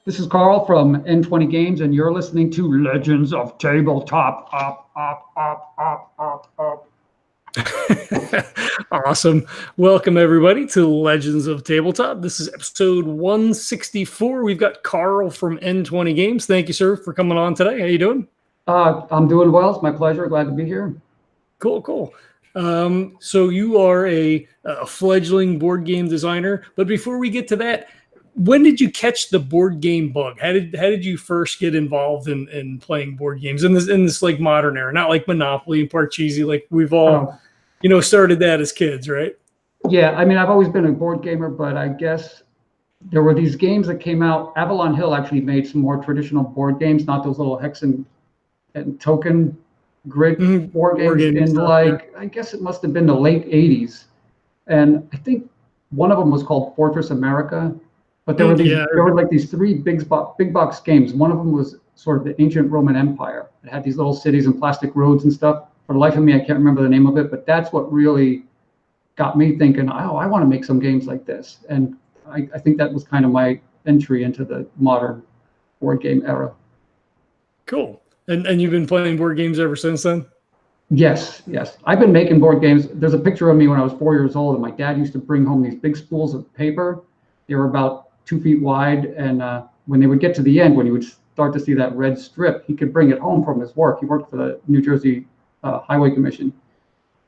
This is Carl from N20 Games, and you're listening to Legends of Tabletop. Up. Awesome. Welcome, everybody, to Legends of Tabletop. This is episode 164. We've got Carl from N20 Games. Thank you, sir, for coming on today. How you doing? I'm doing well. It's my pleasure. Glad to be here. Cool. So you are a fledgling board game designer. But before we get to that, when did you catch the board game bug? How did you first get involved in playing board games in this like modern era? Not like Monopoly and Parcheesi, like we've all started that as kids, right? Yeah, I mean, I've always been a board gamer, but I guess there were these games that came out. Avalon Hill actually made some more traditional board games, not those little hex and token grid board games in I guess it must have been the late 80s. And I think one of them was called Fortress America. But there were like these three big box games. One of them was sort of the ancient Roman Empire. It had these little cities and plastic roads and stuff. For the life of me, I can't remember the name of it, but that's what really got me thinking, oh, I want to make some games like this. And I think that was kind of my entry into the modern board game era. Cool. And you've been playing board games ever since then? Yes. I've been making board games. There's a picture of me when I was 4 years old, and my dad used to bring home these big spools of paper. They were about 2 feet wide, and when they would get to the end, when you would start to see that red strip, he could bring it home from his work. He worked for the New Jersey Highway Commission,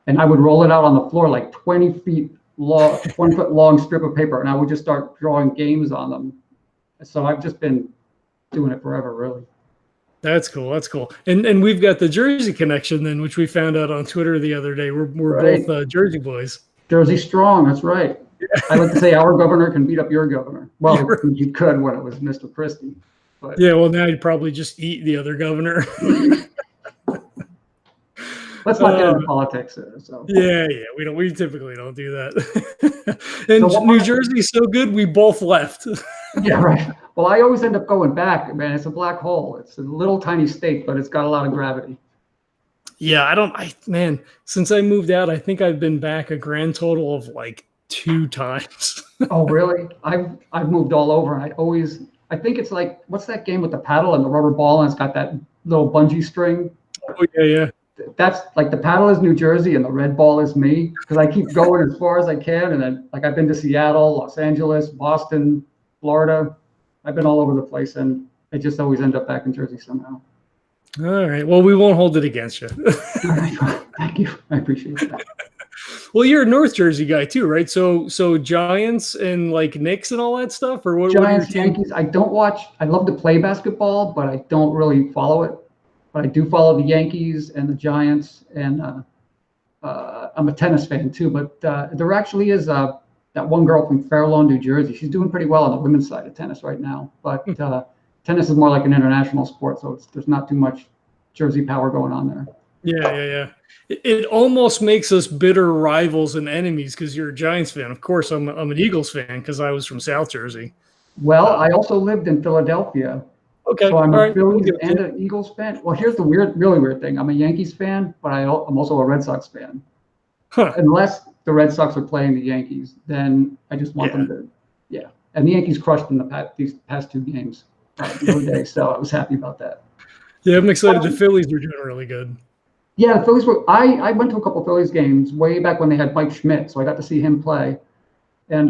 and I would roll it out on the floor like 20 foot long strip of paper, and I would just start drawing games on them. So I've just been doing it forever, really. That's cool. And we've got the Jersey connection then, which we found out on Twitter the other day. We're both Jersey boys. Jersey strong. That's right. I like to say our governor can beat up your governor. Well, you could when it was Mr. Christie. But. Yeah, well, now you'd probably just eat the other governor. Let's not get into politics. So. Yeah, we typically don't do that. And so New Jersey's so good, we both left. Yeah, right. Well, I always end up going back, man. It's a black hole. It's a little tiny state, but it's got a lot of gravity. Yeah, since I moved out, I think I've been back a grand total of like 2 times. Oh, really? I've moved all over, and I think it's like, what's that game with the paddle and the rubber ball, and it's got that little bungee string? Oh, yeah. That's like the paddle is New Jersey and the red ball is me, because I keep going as far as I can, and then like I've been to Seattle, Los Angeles, Boston, Florida. I've been all over the place, and I just always end up back in Jersey somehow. All right. Well, we won't hold it against you. All right. Thank you. I appreciate that. Well, you're a North Jersey guy too, right? So Giants and like Knicks and all that stuff, or what? Giants, Yankees. I don't watch. I love to play basketball, but I don't really follow it. But I do follow the Yankees and the Giants, and I'm a tennis fan too. But there actually is that one girl from Fair Lawn, New Jersey. She's doing pretty well on the women's side of tennis right now. But tennis is more like an international sport, so there's not too much Jersey power going on there. Yeah. It almost makes us bitter rivals and enemies because you're a Giants fan. Of course, I'm an Eagles fan because I was from South Jersey. Well, I also lived in Philadelphia. Okay. So I'm a Phillies and an Eagles fan. Well, here's the really weird thing. I'm a Yankees fan, but I'm also a Red Sox fan. Huh. Unless the Red Sox are playing the Yankees, then I just want them to, yeah. And the Yankees crushed in these past 2 games the other day, so I was happy about that. Yeah, I'm excited. The Phillies are doing really good. Yeah, the Phillies were. I went to a couple of Phillies games way back when they had Mike Schmidt, so I got to see him play. And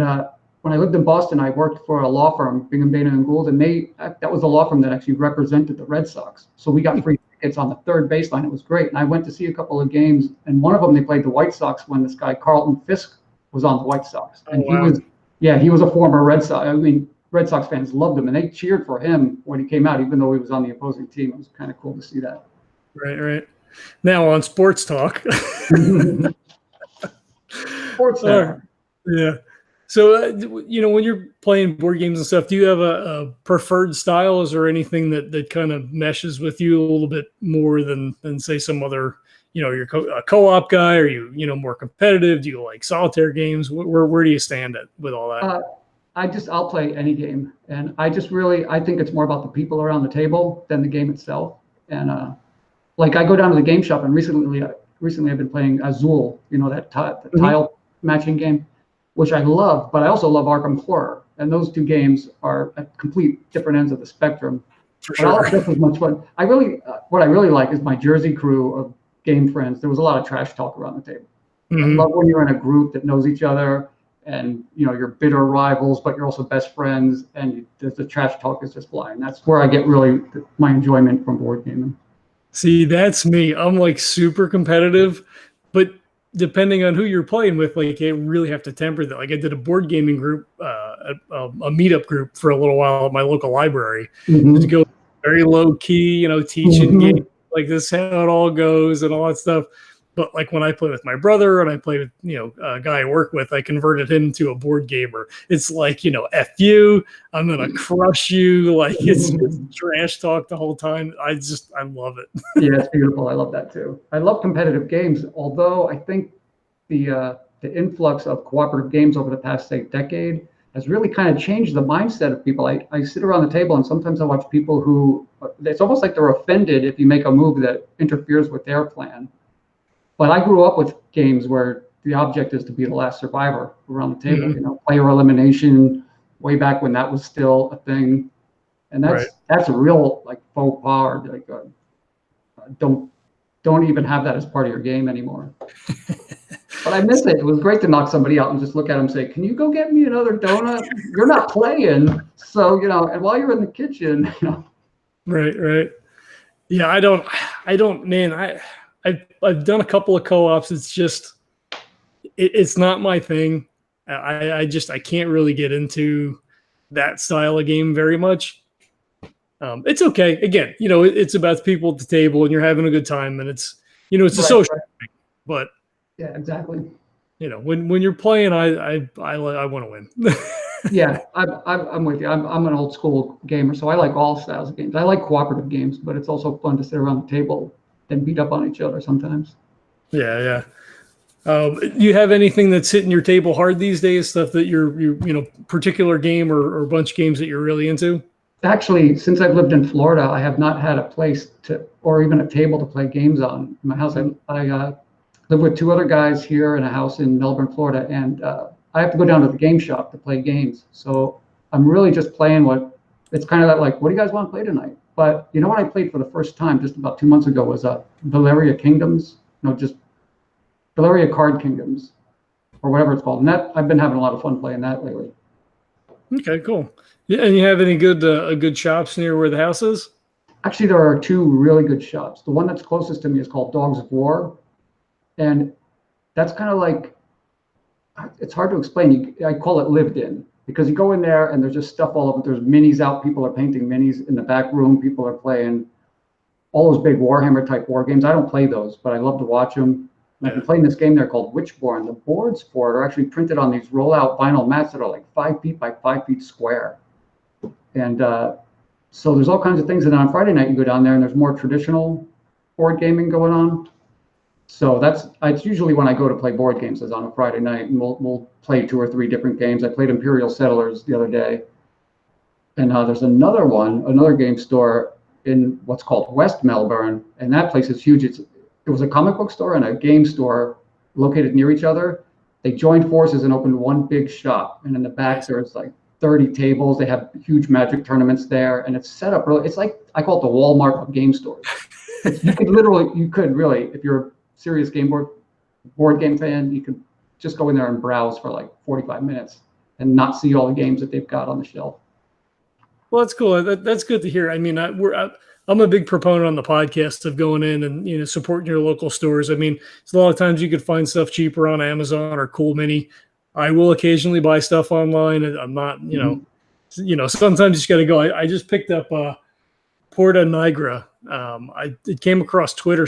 when I lived in Boston, I worked for a law firm, Bingham, Bain and Gould, and that was the law firm that actually represented the Red Sox. So we got free tickets on the third baseline. It was great. And I went to see a couple of games, and one of them they played the White Sox when this guy Carlton Fisk was on the White Sox, and he was a former Red Sox. I mean, Red Sox fans loved him, and they cheered for him when he came out, even though he was on the opposing team. It was kind of cool to see that. Right. Now on Sports Talk. Sports Talk. Yeah. So, when you're playing board games and stuff, do you have a preferred style? Is there anything that kind of meshes with you a little bit more than say some other, you're a co-op guy, or you more competitive? Do you like solitaire games? Where do you stand with all that? I'll play any game. And I think it's more about the people around the table than the game itself. And like I go down to the game shop, and recently I've been playing Azul, that tile matching game. which I love, but I also love Arkham Horror. And those two games are at complete different ends of the spectrum. For But I'll sure. have just as much fun. What I really like is my Jersey crew of game friends. There was a lot of trash talk around the table. I love when you're in a group that knows each other, and you're bitter rivals, but you're also best friends, and the trash talk is just flying. That's where I get really my enjoyment from board gaming. See, that's me. I'm like super competitive, but depending on who you're playing with, like you really have to temper that. Like I did a board gaming group, a meetup group for a little while at my local library. Mm-hmm. To go very low key, teaching Mm-hmm. games like this, how it all goes and all that stuff. But like when I play with my brother and I play with, a guy I work with, I converted him to a board gamer. It's like, F you, I'm going to crush you. Like it's trash talk the whole time. I love it. Yeah, it's beautiful. I love that too. I love competitive games, although I think the influx of cooperative games over the past, say, decade has really kind of changed the mindset of people. I sit around the table and sometimes I watch people who, it's almost like they're offended if you make a move that interferes with their plan. But I grew up with games where the object is to be the last survivor around the table, player elimination, way back when that was still a thing. And that's a real like faux pas, or like don't even have that as part of your game anymore. But I miss it. It was great to knock somebody out and just look at them and say, "Can you go get me another donut? You're not playing." So, and while you're in the kitchen, Right. Yeah, I don't, man, I've done a couple of co-ops. It's just, it's not my thing. I can't really get into that style of game very much. It's okay. Again, it's about people at the table and you're having a good time, and it's a social thing. But yeah, exactly. When you're playing, I want to win. Yeah, I'm with you. I'm an old school gamer, so I like all styles of games. I like cooperative games, but it's also fun to sit around the table and beat up on each other sometimes. Yeah. You have anything that's hitting your table hard these days? Stuff that you're particular game or a bunch of games that you're really into? Actually, since I've lived in Florida, I have not had a place or even a table to play games on. In my house, I live with two other guys here in a house in Melbourne, Florida, and I have to go down to the game shop to play games. So I'm really just playing it's kind of that like, what do you guys want to play tonight? But what I played for the first time just about 2 months ago was Valeria Kingdoms, just Valeria Card Kingdoms, or whatever it's called. And I've been having a lot of fun playing that lately. Okay, cool. Yeah, and you have any good shops near where the house is? Actually, there are two really good shops. The one that's closest to me is called Dogs of War. And that's kind of like, it's hard to explain. I call it lived in, because you go in there and there's just stuff all over. There's minis out. People are painting minis in the back room. People are playing all those big Warhammer type war games. I don't play those, but I love to watch them. And I've been playing this game there called Witchborn. The boards for it are actually printed on these rollout vinyl mats that are like 5 feet by 5 feet square. And so there's all kinds of things. And then on Friday night, you go down there and there's more traditional board gaming going on. So it's usually when I go to play board games is on a Friday night, and we'll play 2 or 3 different games. I played Imperial Settlers the other day. And there's another game store in what's called West Melbourne, and that place is huge. It was a comic book store and a game store located near each other. They joined forces and opened one big shop, and in the back there's like 30 tables. They have huge Magic tournaments there, and it's set up really. It's like, I call it the Walmart of game stores. You could really, if you're a serious board game fan, you could just go in there and browse for like 45 minutes and not see all the games that they've got on the shelf. Well, that's cool. That's good to hear. I mean, I'm a big proponent on the podcast of going in and supporting your local stores. I mean, it's a lot of times you could find stuff cheaper on Amazon or Cool Mini. I will occasionally buy stuff online, and I'm not, sometimes you just got to go. I just picked up Porta Nigra. It came across Twitter.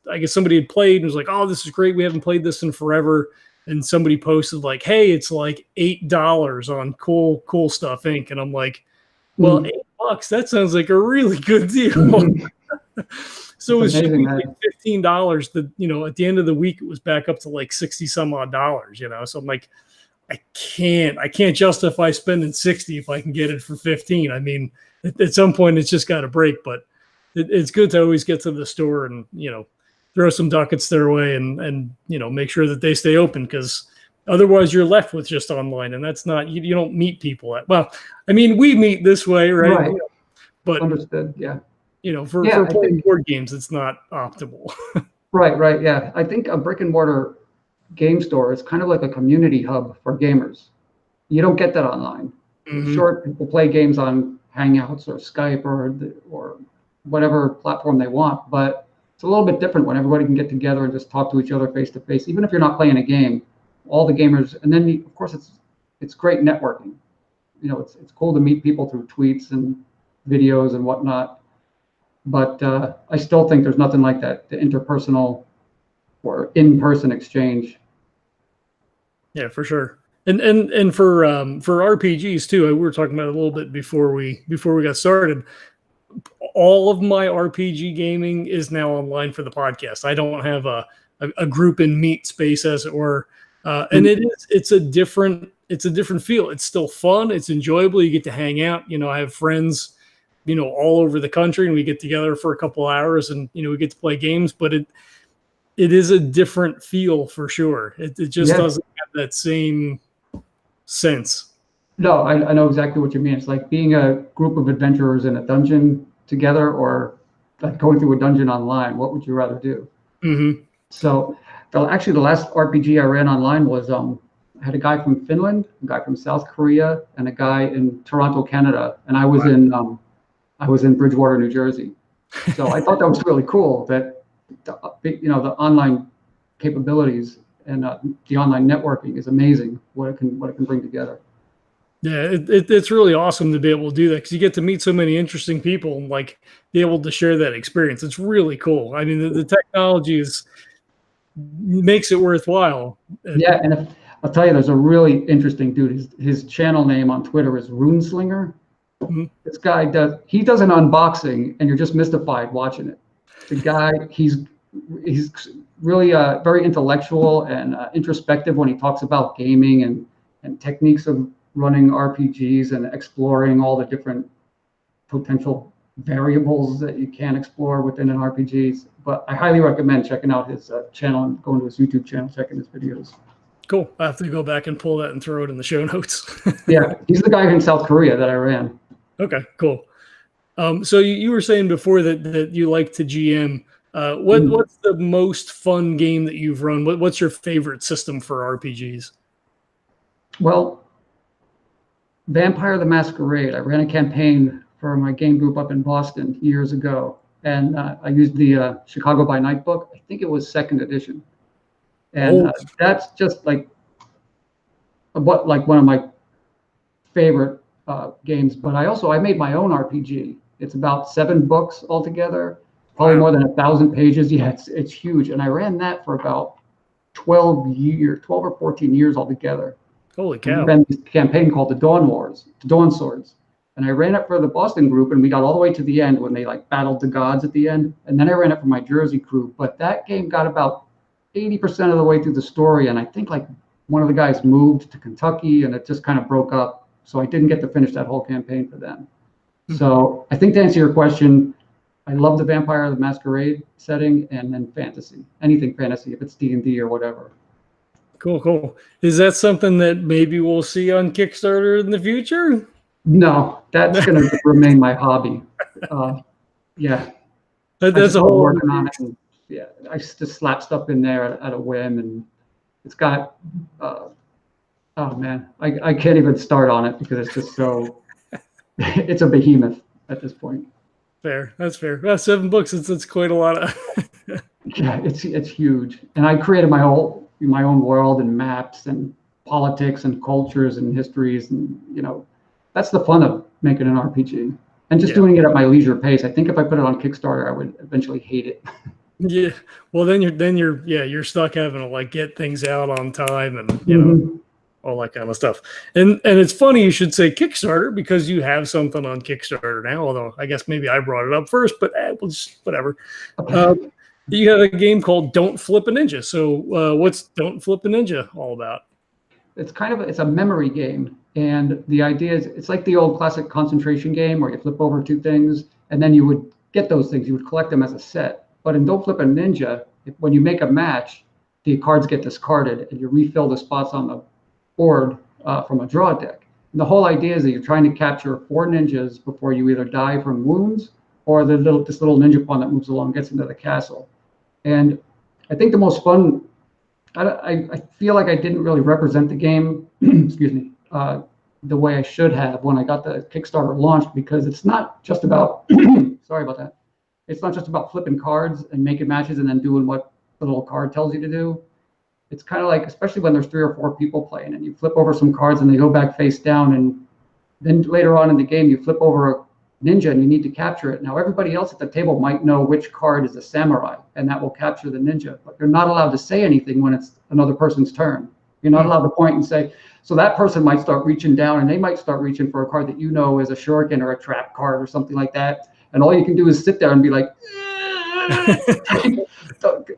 I guess somebody had played and was like, "Oh, this is great. We haven't played this in forever." And somebody posted like, "Hey, it's like $8 on Cool Stuff Inc." And I'm like, well, $8, that sounds like a really good deal. So it was like $15. At the end of the week, it was back up to like 60 some odd dollars, So I'm like, I can't justify spending 60 if I can get it for 15. I mean, at some point it's just got to break, but it's good to always get to the store and, throw some ducats their way and make sure that they stay open. Cause Otherwise, you're left with just online, and that's not you don't meet people at. Well, I mean, we meet this way, right? Right. But Understood. Yeah. for I playing think, board games, it's not optimal. right. Yeah. I think a brick and mortar game store is kind of like a community hub for gamers. You don't get that online. Mhm. Sure, people play games on Hangouts or Skype or whatever platform they want, but it's a little bit different when everybody can get together and just talk to each other face to face, even if you're not playing a game. All the gamers, and then of course it's great networking. It's cool to meet people through tweets and videos and whatnot. But I still think there's nothing like that, the interpersonal or in-person exchange. Yeah, for sure. And for RPGs too, we were talking about it a little bit before we got started. All of my RPG gaming is now online for the podcast. I don't have a group and meet space, as it were, and it's a different feel. It's still fun. It's enjoyable. You get to hang out. I have friends, all over the country, and we get together for a couple hours, and we get to play games. But it is a different feel for sure. It just doesn't have that same sense. No, I know exactly what you mean. It's like being a group of adventurers in a dungeon together, or like going through a dungeon online. What would you rather do? Mm-hmm. So, actually, the last RPG I ran online was I had a guy from Finland, a guy from South Korea, and a guy in Toronto, Canada, and I was in Bridgewater, New Jersey. So I thought that was really cool. That the online capabilities and the online networking is amazing. What it can bring together. Yeah, it's really awesome to be able to do that, because you get to meet so many interesting people and like be able to share that experience. It's really cool. I mean, the technology makes it worthwhile. Yeah, and I'll tell you, there's a really interesting dude. His channel name on Twitter is Runeslinger. Mm-hmm. This guy does an unboxing, and you're just mystified watching it. The guy, he's really very intellectual and introspective when he talks about gaming and techniques of running RPGs and exploring all the different potential variables that you can explore within an RPG. But I highly recommend checking out his channel and going to his YouTube channel, checking his videos. Cool. I have to go back and pull that and throw it in the show notes. Yeah, he's the guy in South Korea that I ran. Okay, cool. So you were saying before that you like to GM. What's the most fun game that you've run? What's your favorite system for RPGs? Well, Vampire the Masquerade. I ran a campaign for my game group up in Boston years ago, and I used the Chicago by Night book. I think it was 2nd edition, and that's just like one of my favorite games. But I made my own RPG. It's about 7 books altogether, probably more than 1,000 pages. Yeah, it's huge, and I ran that for about 12 or 14 years altogether. Holy cow! We ran this campaign called the Dawn Swords, and I ran it for the Boston group, and we got all the way to the end when they like battled the gods at the end, and then I ran it for my Jersey crew. But that game got about 80% of the way through the story, and I think like one of the guys moved to Kentucky, and it just kind of broke up, so I didn't get to finish that whole campaign for them. Mm-hmm. So I think to answer your question, I love the Vampire the Masquerade setting, and then fantasy, anything fantasy, if it's D&D or whatever. Cool. Is that something that maybe we'll see on Kickstarter in the future? No, that's going to remain my hobby. Yeah. That's a whole working on it. And, yeah, I just slap stuff in there at a whim, and it's got. Oh man, I can't even start on it because it's just so. It's a behemoth at this point. Fair. That's fair. Well, 7 books. It's quite a lot of. Yeah, it's huge, and I created my own world and maps and politics and cultures and histories, and that's the fun of making an RPG and just doing it at my leisure pace. I think if I put it on Kickstarter, I would eventually hate it. Yeah, well then you're stuck having to like get things out on time and all that kind of stuff. And it's funny you should say Kickstarter, because you have something on Kickstarter now. Although I guess maybe I brought it up first, but we'll just whatever. Okay. You have a game called Don't Flip a Ninja. So what's Don't Flip a Ninja all about? It's a memory game. And the idea is it's like the old classic concentration game where you flip over 2 things and then you would get those things. You would collect them as a set. But in Don't Flip a Ninja, when you make a match, the cards get discarded, and you refill the spots on the board from a draw deck. And the whole idea is that you're trying to capture 4 ninjas before you either die from wounds or this little ninja pawn that moves along gets into the castle. And I think the most fun, I feel like I didn't really represent the game, excuse me, the way I should have when I got the Kickstarter launched, because it's not just about, sorry about that. It's not just about flipping cards and making matches and then doing what the little card tells you to do. It's kind of like, especially when there's 3 or 4 people playing and you flip over some cards and they go back face down, and then later on in the game you flip over a ninja and you need to capture it. Now everybody else at the table might know which card is a samurai, and that will capture the ninja, but you're not allowed to say anything when it's another person's turn. You're not allowed to point and say, so that person might start reaching down and they might start reaching for a card that you know is a shuriken or a trap card or something like that. And all you can do is sit there and be like,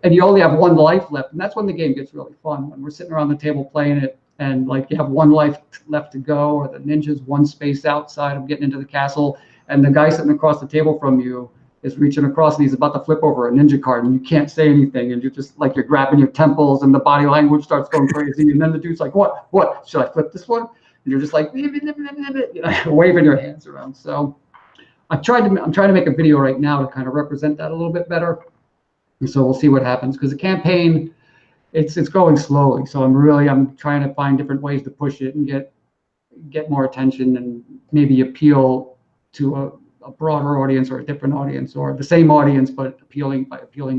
and you only have 1 life left. And that's when the game gets really fun, when we're sitting around the table playing it and like you have 1 life left to go, or the ninja's 1 space outside of getting into the castle, and the guy sitting across the table from you is reaching across and he's about to flip over a ninja card, and you can't say anything, and you're just like, you're grabbing your temples and the body language starts going crazy, and then the dude's like, what should I flip this one? And you're just like, you know, waving your hands around. So I'm trying to make a video right now to kind of represent that a little bit better, and so we'll see what happens, because the campaign, it's going slowly, so I'm trying to find different ways to push it and get more attention and maybe appeal to a broader audience or a different audience, or the same audience but appealing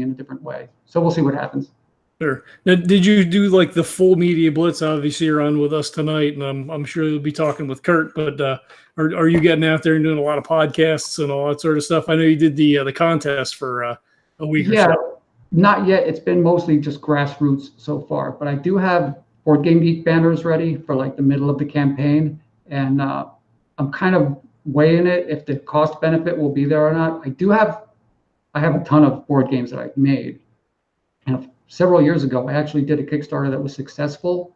in a different way. So we'll see what happens. Sure. Now, did you do like the full media blitz? Obviously, you're on with us tonight, and I'm sure you'll be talking with Kurt. But are you getting out there and doing a lot of podcasts and all that sort of stuff? I know you did the contest for a week or so. Not yet. It's been mostly just grassroots so far. But I do have Board Game Geek banners ready for like the middle of the campaign, and I'm kind of weighing it if the cost benefit will be there or not. I have a ton of board games that I've made, and several years ago I actually did a Kickstarter that was successful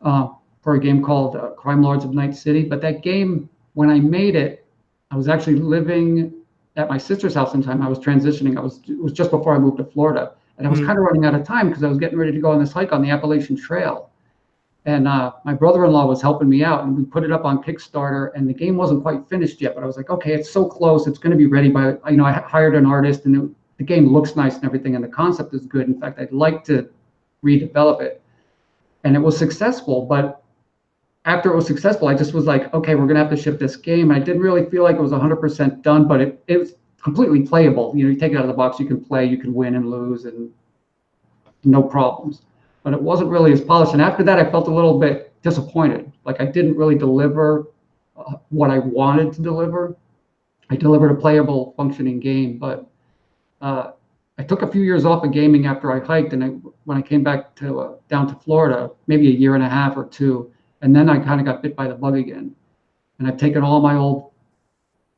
for a game called Crime Lords of Night City. But that game, when I made it, I was actually living at my sister's house in time. I was transitioning. It was just before I moved to Florida, and I was kind of running out of time because I was getting ready to go on this hike on the Appalachian Trail. And my brother-in-law was helping me out, and we put it up on Kickstarter, and the game wasn't quite finished yet, but I was like, okay, it's so close, it's going to be ready by, I hired an artist, and the game looks nice and everything, and the concept is good. In fact, I'd like to redevelop it. And it was successful, but after it was successful, I just was like, okay, we're going to have to ship this game. I didn't really feel like it was 100% done, but it was completely playable. You take it out of the box, you can play, you can win and lose, and no problems. But it wasn't really as polished. And after that, I felt a little bit disappointed. Like I didn't really deliver what I wanted to deliver. I delivered a playable, functioning game, but I took a few years off of gaming after I hiked, and when I came back to down to Florida, maybe a year and a half or 2, and then I kind of got bit by the bug again. And I've taken all my old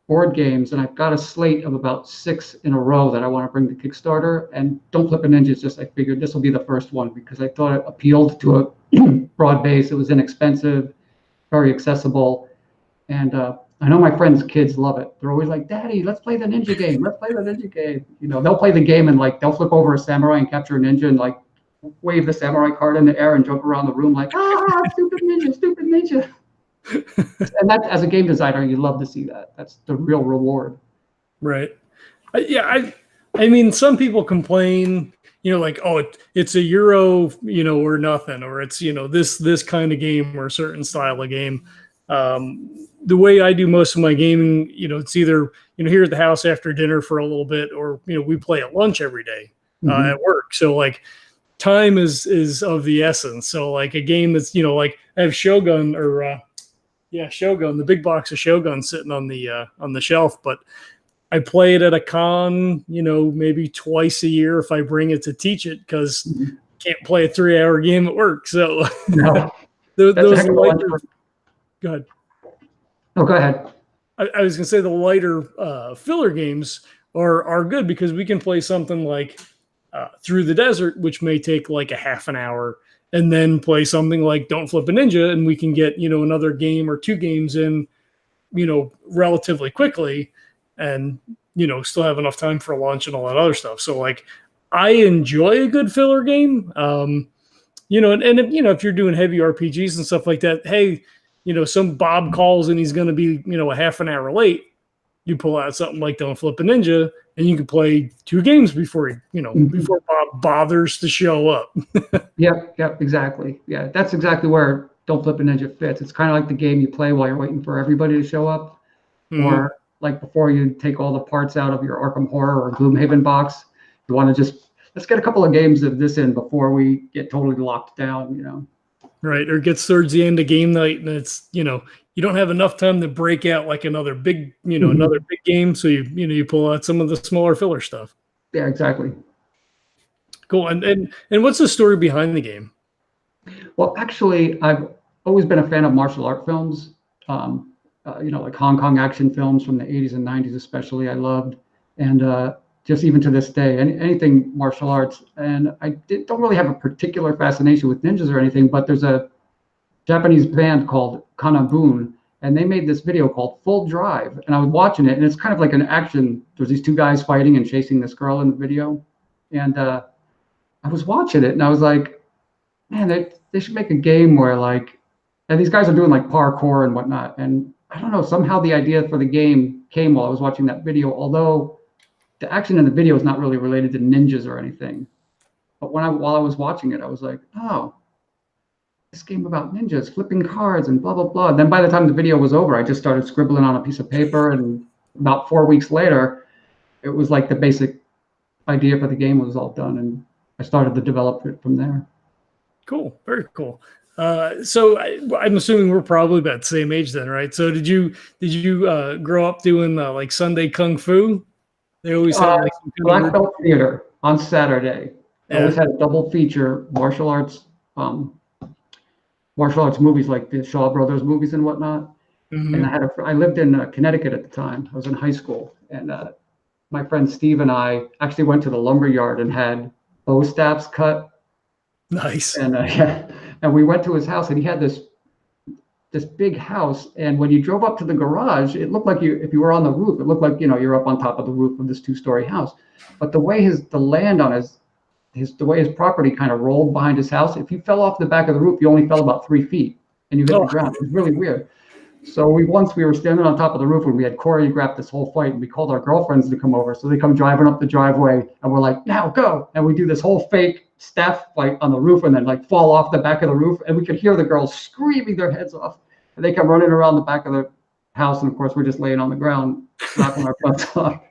board games, and I've got a slate of about 6 in a row that I want to bring to Kickstarter. And Don't Flip a Ninja is just, I figured this will be the first one because I thought it appealed to a broad base. It was inexpensive, very accessible. And I know my friends' kids love it. They're always like, Daddy, let's play the ninja game. Let's play the ninja game. They'll play the game and like, they'll flip over a samurai and capture a ninja and like wave the samurai card in the air and jump around the room like, stupid ninja, stupid ninja. And that, as a game designer, you love to see that. That's the real reward. Right. Yeah. I mean, some people complain, like, oh, it's a Euro, or nothing, or it's, this kind of game or a certain style of game. The way I do most of my gaming, it's either, here at the house after dinner for a little bit, or, we play at lunch every day at work. So like time is of the essence. So like a game that's, like I have Shogun or, Shogun, the big box of Shogun sitting on the shelf, but I play it at a con, maybe twice a year if I bring it to teach it, because I can't play a 3-hour game at work. So no, those lighter, go ahead. Oh, go ahead. I was gonna say the lighter filler games are good because we can play something like Through the Desert, which may take like a half an hour, and then play something like Don't Flip a Ninja, and we can get, another game or 2 games in, relatively quickly, and, still have enough time for lunch and all that other stuff. So like, I enjoy a good filler game. If you're doing heavy RPGs and stuff like that, hey, some Bob calls and he's going to be, a half an hour late. You pull out something like Don't Flip a Ninja, and you can play 2 games before before Bob bothers to show up. Yep, exactly. Yeah, that's exactly where Don't Flip a Ninja fits. It's kind of like the game you play while you're waiting for everybody to show up, or like before you take all the parts out of your Arkham Horror or Gloomhaven box. You want to just let's get a couple of games of this in before we get totally locked down. Right, or it gets towards the end of game night, and it's you don't have enough time to break out like another big another big game, so you pull out some of the smaller filler stuff. Yeah, exactly. Cool. And what's the story behind the game? Well, actually, I've always been a fan of martial art films. Like Hong Kong action films from the 80s and 90s, especially. I loved, and just even to this day, anything martial arts. And I don't really have a particular fascination with ninjas or anything, but there's a Japanese band called Kanabun, and they made this video called Full Drive, and I was watching it, and it's kind of like an action. There's these 2 guys fighting and chasing this girl in the video, and I was watching it, and I was like, man, they should make a game where and these guys are doing like parkour and whatnot, and I don't know, somehow the idea for the game came while I was watching that video, although the action in the video is not really related to ninjas or anything. But while I was watching it, I was like, oh, this game about ninjas flipping cards and blah blah blah. And then by the time the video was over, I just started scribbling on a piece of paper, and about 4 weeks later, it was like the basic idea for the game was all done, and I started to develop it from there. Cool, very cool. So I'm assuming we're probably about the same age then, right? So did you grow up doing like Sunday Kung Fu? They always had like some Black Belt Theater on Saturday. I always had a double feature martial arts movies like the Shaw Brothers movies and whatnot. And I lived in Connecticut at the time. I was in high school, and my friend Steve and I actually went to the lumber yard and had bow staffs cut. Nice. And we went to his house, and he had this big house. And when you drove up to the garage, it looked like if you were on the roof, it looked like you're up on top of the roof of this 2-story house. But the way the land on the way his property kind of rolled behind his house, if you fell off the back of the roof, you only fell about 3 feet, and you hit the ground. It was really weird. So we were standing on top of the roof, and we had choreographed this whole fight, and we called our girlfriends to come over. So they come driving up the driveway, and we're like, now go. And we do this whole fake staff fight on the roof, and then like fall off the back of the roof. And we could hear the girls screaming their heads off. And they come running around the back of the house. And of course, we're just laying on the ground, slapping our butts off.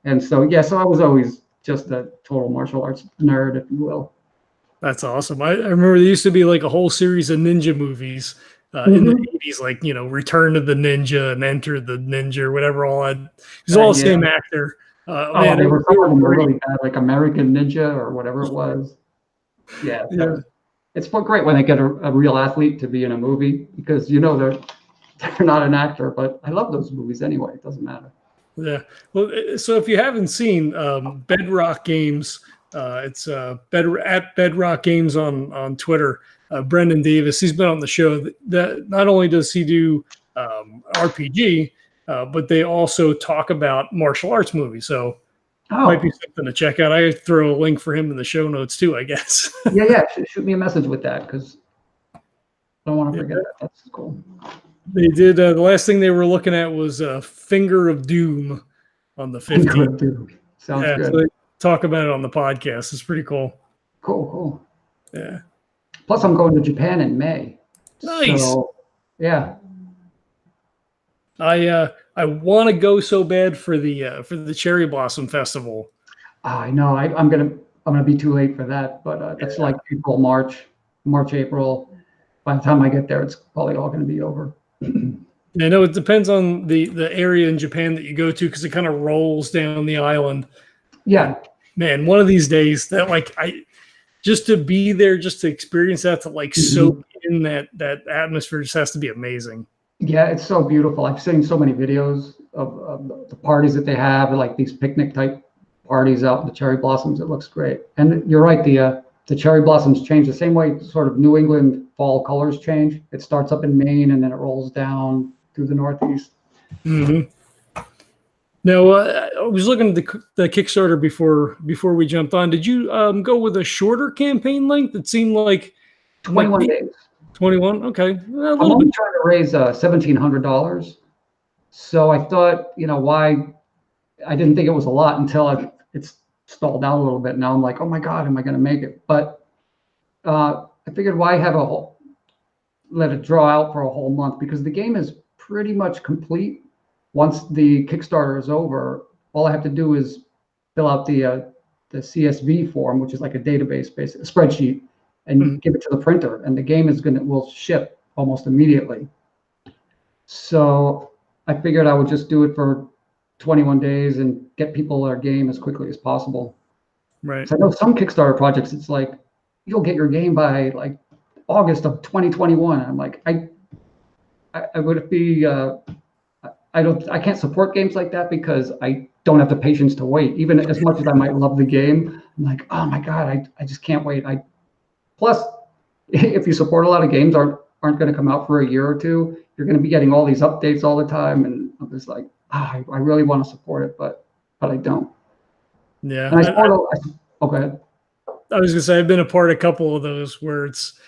And so I was always just a total martial arts nerd, if you will. That's awesome. I remember there used to be like a whole series of ninja movies in the 80s, like, Return of the Ninja and Enter the Ninja, or whatever. It was all the same actor. They were really bad, like American Ninja or whatever it was. Yeah. It's great when they get a real athlete to be in a movie, because they're not an actor, but I love those movies anyway. It doesn't matter. Yeah. Well, so if you haven't seen Bedrock Games, it's at Bedrock Games on Twitter. Brendan Davis, he's been on the show. That not only does he do RPG, but they also talk about martial arts movies. So might be something to check out. I throw a link for him in the show notes too, I guess. Yeah. Shoot me a message with that, because I don't want to forget that. That's cool. They did. The last thing they were looking at was Finger of Doom on the 15th. Finger of Doom. Sounds good. So they talk about it on the podcast. It's pretty cool. Cool. Yeah. Plus, I'm going to Japan in May. Nice. So, yeah. I want to go so bad for the Cherry Blossom Festival. I know. I'm gonna be too late for that, but that's like March, April. By the time I get there, it's probably all going to be over. I know it depends on the area in Japan that you go to, because it kind of rolls down the island. Yeah. Man, one of these days just to be there, just to experience that, to soak in that atmosphere, just has to be amazing. Yeah, it's so beautiful. I've seen so many videos of the parties that they have, like these picnic type parties out in the cherry blossoms. It looks great. And you're right, the cherry blossoms change the same way sort of New England fall colors change. It starts up in Maine, and then it rolls down through the Northeast. Mm-hmm. Now, I was looking at the Kickstarter before we jumped on. Did you go with a shorter campaign length? It seemed like 21 days. 21. Okay, a I'm little only bit. trying to raise $1,700. So I thought, why I didn't think it was a lot until it's stalled out a little bit. Now I'm like, oh my God, am I going to make it? But I figured why let it draw out for a whole month, because the game is pretty much complete. Once the Kickstarter is over, all I have to do is fill out the CSV form, which is like a database based spreadsheet, and give it to the printer, and the game will ship almost immediately. So I figured I would just do it for 21 days and get people their game as quickly as possible. Right. So I know some Kickstarter projects, it's like you'll get your game by like August of 2021. I'm like, I would be I can't support games like that because I don't have the patience to wait. Even as much as I might love the game, I'm like, oh my God, I just can't wait. Plus, if you support a lot of games aren't going to come out for a year or two, you're going to be getting all these updates all the time, and I'm just like, I really want to support it, but I don't. Yeah. And go ahead. I was gonna say I've been a part of a couple of those where it's,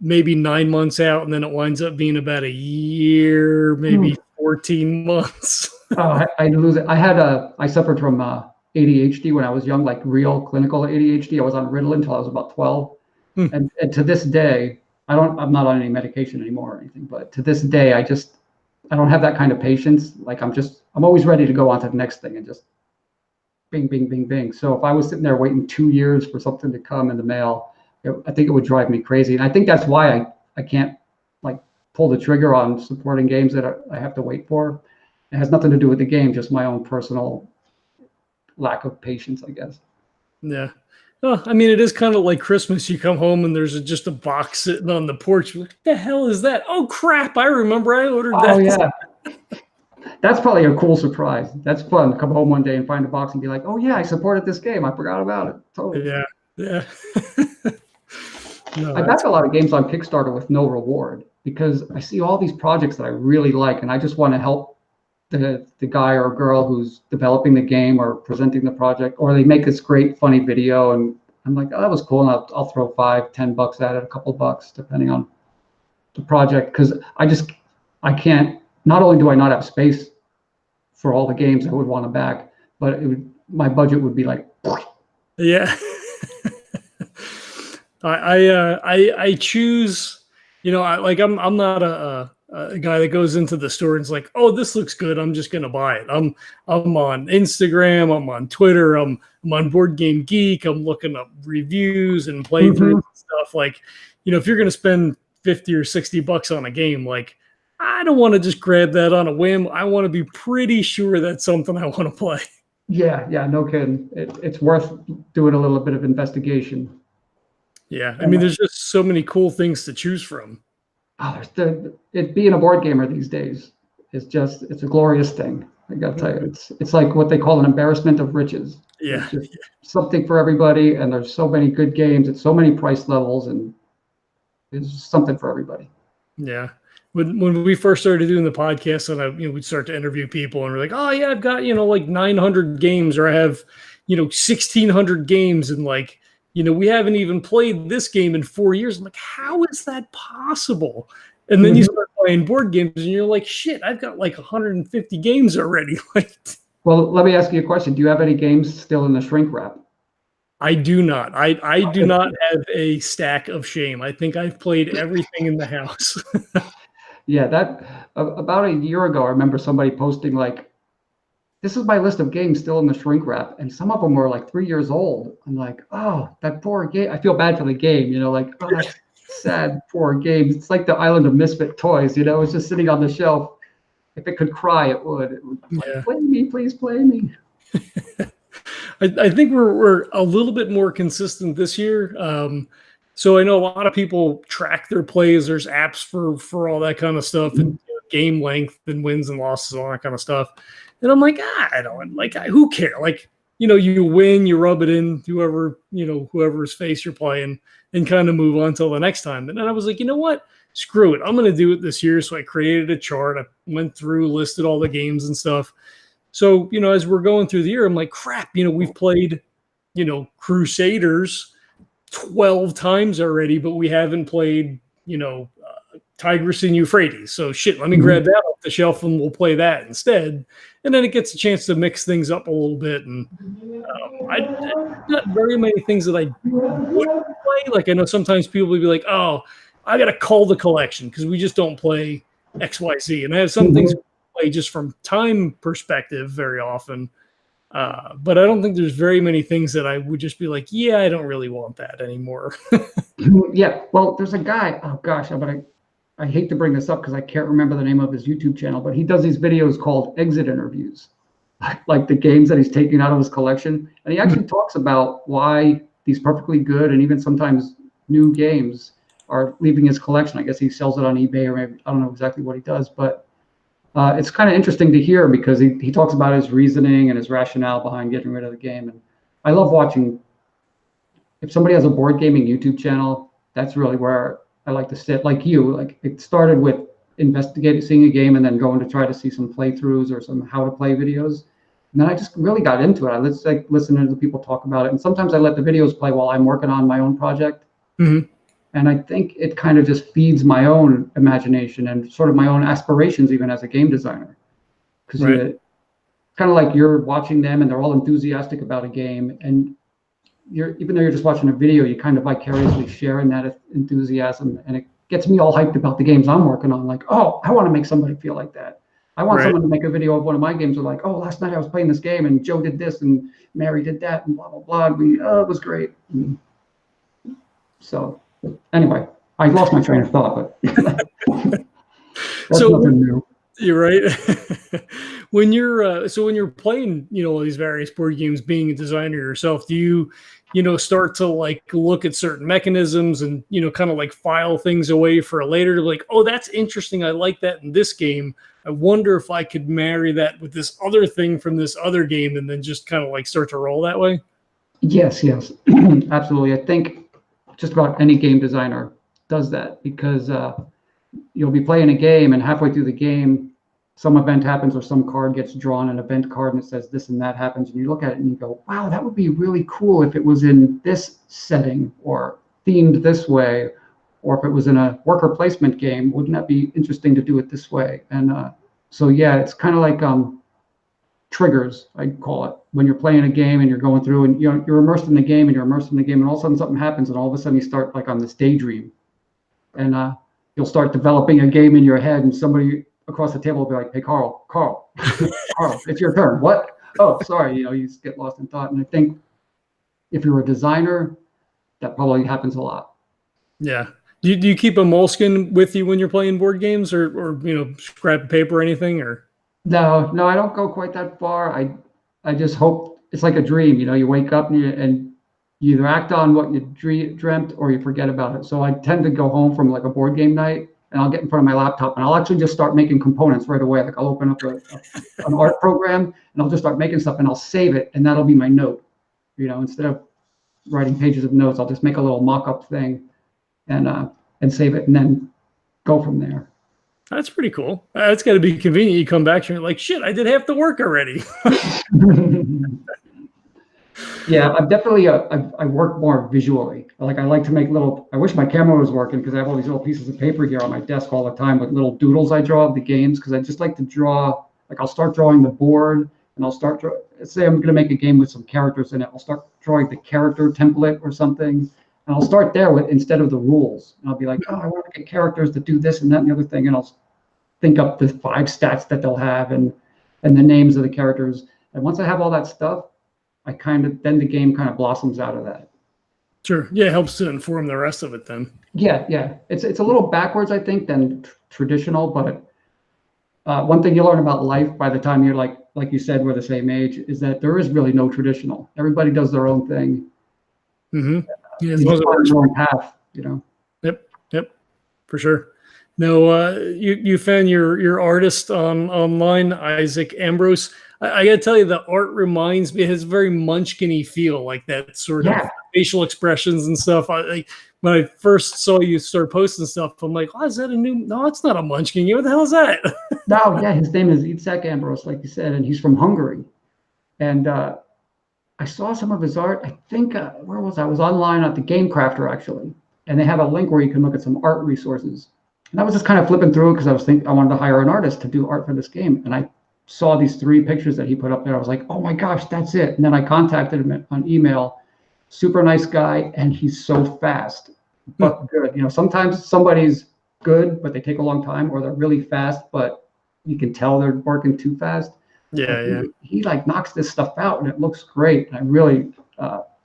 maybe 9 months out, and then it winds up being about a year, maybe 14 months. I lose it. I suffered from ADHD when I was young, like real clinical ADHD. I was on Ritalin until I was about 12. And to this day, I'm not on any medication anymore or anything, but to this day, I don't have that kind of patience. Like I'm always ready to go on to the next thing and just bing, bing, bing, bing. So if I was sitting there waiting 2 years for something to come in the mail, I think it would drive me crazy. And I think that's why I can't like pull the trigger on supporting games that I have to wait for. It has nothing to do with the game, just my own personal lack of patience, I guess. Yeah. Oh, I mean, it is kind of like Christmas. You come home and there's just a box sitting on the porch. You're like, what the hell is that? Oh, crap. I remember I ordered that. Oh, yeah. That's probably a cool surprise. That's fun to come home one day and find a box and be like, oh, yeah, I supported this game. I forgot about it. Totally. Yeah. Yeah. I back a lot of games on Kickstarter with no reward because I see all these projects that I really like, and I just want to help the guy or girl who's developing the game or presenting the project, or they make this great funny video, and I'm like, oh, that was cool, and I'll throw $5-10 at it, a couple bucks depending on the project, because I can't. Not only do I not have space for all the games I would want to back, but my budget would be like, yeah. I choose, I'm not a guy that goes into the store and is like, oh, this looks good, I'm just gonna buy it. I'm on Instagram, I'm on Twitter, I'm on Board Game Geek, I'm looking up reviews and playthroughs and stuff. Like, if you're gonna spend $50 or $60 on a game, like, I don't want to just grab that on a whim. I want to be pretty sure that's something I want to play. Yeah, no kidding. It's worth doing a little bit of investigation. Yeah, I mean, there's just so many cool things to choose from. Oh, being a board gamer these days it's a glorious thing. I gotta tell you, it's like what they call an embarrassment of riches. Yeah, it's just something for everybody, and there's so many good games at so many price levels, and it's something for everybody. Yeah. When we first started doing the podcast, and we'd start to interview people, and we're like, oh yeah, I've got like 900 games, or I have 1,600 games, and like, we haven't even played this game in 4 years. I'm like, how is that possible? And then you start playing board games and you're like, shit, I've got like 150 games already. Well, let me ask you a question. Do you have any games still in the shrink wrap? I do not. I do not have a stack of shame. I think I've played everything in the house. Yeah, that about a year ago, I remember somebody posting like, this is my list of games still in the shrink wrap, and some of them were like 3 years old. I'm like, oh, that poor game. I feel bad for the game, like, oh, that's sad, poor game. It's like the Island of Misfit Toys, it's just sitting on the shelf. If it could cry, it would. Like, play me, please play me. I think we're a little bit more consistent this year. So I know a lot of people track their plays. There's apps for all that kind of stuff, and game length and wins and losses, all that kind of stuff. And I'm like, I don't like, who cares? Like, you win, you rub it in whoever's face you're playing, and kind of move on till the next time. And then I was like, you know what? Screw it. I'm going to do it this year. So I created a chart. I went through, listed all the games and stuff. So, as we're going through the year, I'm like, crap, we've played, Crusaders 12 times already, but we haven't played, Tigris and Euphrates. So shit, let me grab that off the shelf and we'll play that instead. And then it gets a chance to mix things up a little bit. And not very many things that I would play. Like I know sometimes people will be like, oh, I got to cull the collection because we just don't play XYZ. And I have some things play just from time perspective very often. But I don't think there's very many things that I would just be like, yeah, I don't really want that anymore. Yeah, well, there's a guy, oh gosh, I hate to bring this up because I can't remember the name of his YouTube channel, but he does these videos called exit interviews, like the games that he's taking out of his collection. And he actually talks about why these perfectly good and even sometimes new games are leaving his collection. I guess he sells it on eBay, or maybe I don't know exactly what he does, but it's kind of interesting to hear because he talks about his reasoning and his rationale behind getting rid of the game. And I love watching, if somebody has a board gaming YouTube channel, that's really where I like to sit. Like you, like it started with investigating, seeing a game, and then going to try to see some playthroughs or some how to play videos. And then I just really got into it. I just like listening to people talk about it. And sometimes I let the videos play while I'm working on my own project. And I think it kind of just feeds my own imagination and sort of my own aspirations, even as a game designer. Because kind of like you're watching them and they're all enthusiastic about a game. And even though you're just watching a video, you kind of vicariously share in that enthusiasm. And it gets me all hyped about the games I'm working on. Like, oh, I want to make somebody feel like that. I want someone to make a video of one of my games. They're like, oh, last night I was playing this game and Joe did this and Mary did that and blah, blah, blah. And it was great. So anyway, I lost my train of thought, but that's nothing new. You're right. When you're playing, all these various board games, being a designer yourself, do you, start to like look at certain mechanisms and, kind of like file things away for later to like, oh, that's interesting. I like that in this game. I wonder if I could marry that with this other thing from this other game and then just kind of like start to roll that way. Yes, absolutely. I think just about any game designer does that because you'll be playing a game and halfway through the game, some event happens or some card gets drawn, an event card, and it says this and that happens. And you look at it and you go, wow, that would be really cool if it was in this setting or themed this way, or if it was in a worker placement game, wouldn't that be interesting to do it this way? And so, yeah, it's kind of like triggers, I call it, when you're playing a game and you're going through and you're immersed in the game and all of a sudden something happens and all of a sudden you start like on this daydream and you'll start developing a game in your head and somebody across the table will be like, hey, Carl, Carl, it's your turn. What? Oh, sorry. You just get lost in thought. And I think if you're a designer, that probably happens a lot. Yeah. Do you keep a moleskin with you when you're playing board games or scrap of paper or anything or? No, I don't go quite that far. I just hope it's like a dream. You wake up and you either act on what you dreamt or you forget about it. So I tend to go home from like a board game night and I'll get in front of my laptop and I'll actually just start making components right away. Like I'll open up an art program and I'll just start making stuff and I'll save it and that'll be my note. Instead of writing pages of notes, I'll just make a little mock-up thing and save it and then go from there. That's pretty cool. That's got to be convenient. You come back and you're like, shit, I did half the work already. Yeah, I'm definitely I work more visually. Like I like to make I wish my camera was working because I have all these little pieces of paper here on my desk all the time with little doodles I draw of the games because I just like to draw. Like I'll start drawing the board and I'll start say I'm going to make a game with some characters in it. I'll start drawing the character template or something. And I'll start there with instead of the rules. And I'll be like, oh, I want to get characters to do this and that and the other thing. And I'll think up the 5 stats that they'll have and the names of the characters. And once I have all that stuff, then the game kind of blossoms out of that. Sure. Yeah, it helps to inform the rest of it then. Yeah. It's a little backwards, I think, than traditional. But one thing you learn about life by the time you're like you said, we're the same age, is that there is really no traditional. Everybody does their own thing. Mm-hmm. Yeah, as long as their own path, Yep, for sure. Now, you found your artist online, Isaac Ambrose. I got to tell you, the art reminds me, it has a very Munchkin-y feel, like that sort of facial expressions and stuff. When when I first saw you start posting stuff, I'm like, oh, is that a new? No, it's not a Munchkin game. What the hell is that? No, yeah, his name is Itzhak Ambros, like you said, and he's from Hungary. And I saw some of his art. I think, where was I? I was online at the Game Crafter, actually. And they have a link where you can look at some art resources. And I was just kind of flipping through because I wanted to hire an artist to do art for this game. And I saw these 3 pictures that he put up there. I was like, oh my gosh, that's it. And then I contacted him on email. Super nice guy, and he's so fast, but good. You know, sometimes somebody's good, but they take a long time, or they're really fast, but you can tell they're working too fast. Yeah, He like knocks this stuff out, and it looks great. And I really,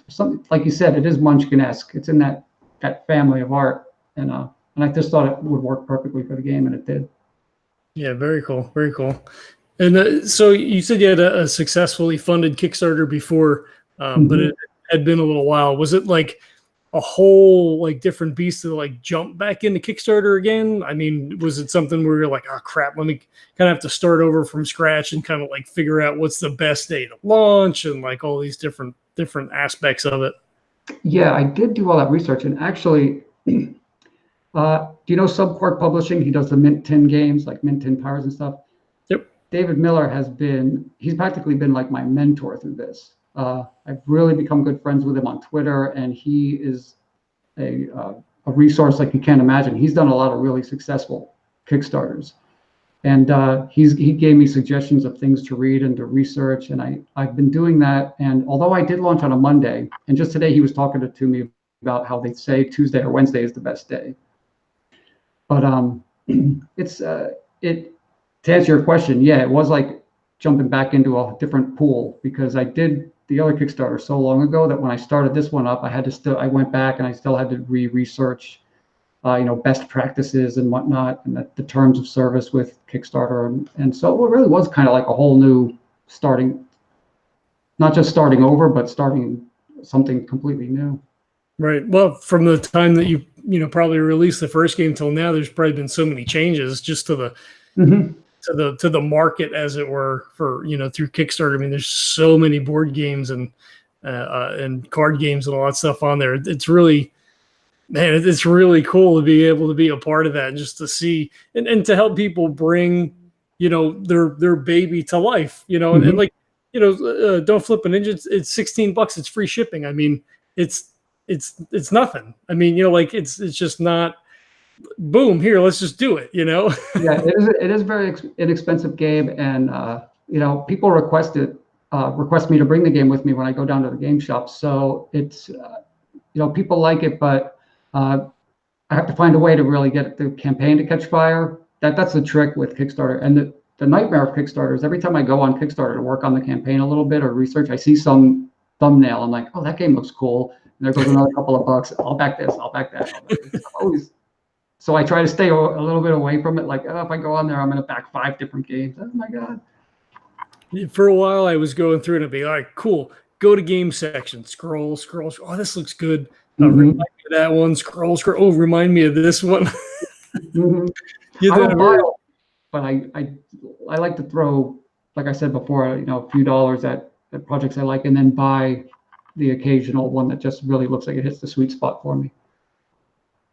something like you said, it is Munchkin-esque. It's in that family of art, and I just thought it would work perfectly for the game, and it did. Yeah, very cool, very cool. And so you said you had a successfully funded Kickstarter before, but it had been a little while. Was it like a whole like different beast to like jump back into Kickstarter again? I mean, was it something where you're like, oh crap, let me kind of have to start over from scratch and kind of like figure out what's the best day to launch and like all these different aspects of it? Yeah, I did do all that research, and actually, do you know Subquark Publishing? He does the Mint 10 games, like Mint 10 Powers and stuff. Yep. David Miller he's practically been like my mentor through this. I've really become good friends with him on Twitter, and he is a resource like you can't imagine. He's done a lot of really successful Kickstarters, and he gave me suggestions of things to read and to research, and I've been doing that. And although I did launch on a Monday, and just today he was talking to me about how they say Tuesday or Wednesday is the best day. But to answer your question, yeah, it was like jumping back into a different pool, because I did the other Kickstarter so long ago that when I started this one up, I went back and I still had to research, best practices and whatnot, and the terms of service with Kickstarter. And so it really was kind of like a whole new starting, not just starting over, but starting something completely new. Right. Well, from the time that you probably released the first game till now, there's probably been so many changes just to the to the market, as it were, for through Kickstarter. I mean, there's so many board games and card games and all that stuff on there. It's really, man, it's really cool to be able to be a part of that and just to see and to help people bring their baby to life. And like Don't Flip an Ninja. It's $16. It's free shipping. I mean, it's nothing. I mean, it's just not. Boom, here, let's just do it. Yeah, it is a very inexpensive game, and people request me to bring the game with me when I go down to the game shop. So it's people like it, but I have to find a way to really get the campaign to catch fire. That's the trick with Kickstarter. And the nightmare of Kickstarter is every time I go on Kickstarter to work on the campaign a little bit or research, I see some thumbnail. I'm like, oh, that game looks cool. And there goes another couple of bucks. I'll back this. I'll back that. So I try to stay a little bit away from it. Like, oh, if I go on there, I'm going to back 5 different games. Oh my God. For a while, I was going through and I'd be like, cool, go to game section, scroll. Oh, this looks good. Remind me of that one. Scroll. Oh, remind me of this one. I don't buy it, but I like to throw, like I said before, a few dollars at projects I like, and then buy the occasional one that just really looks like it hits the sweet spot for me.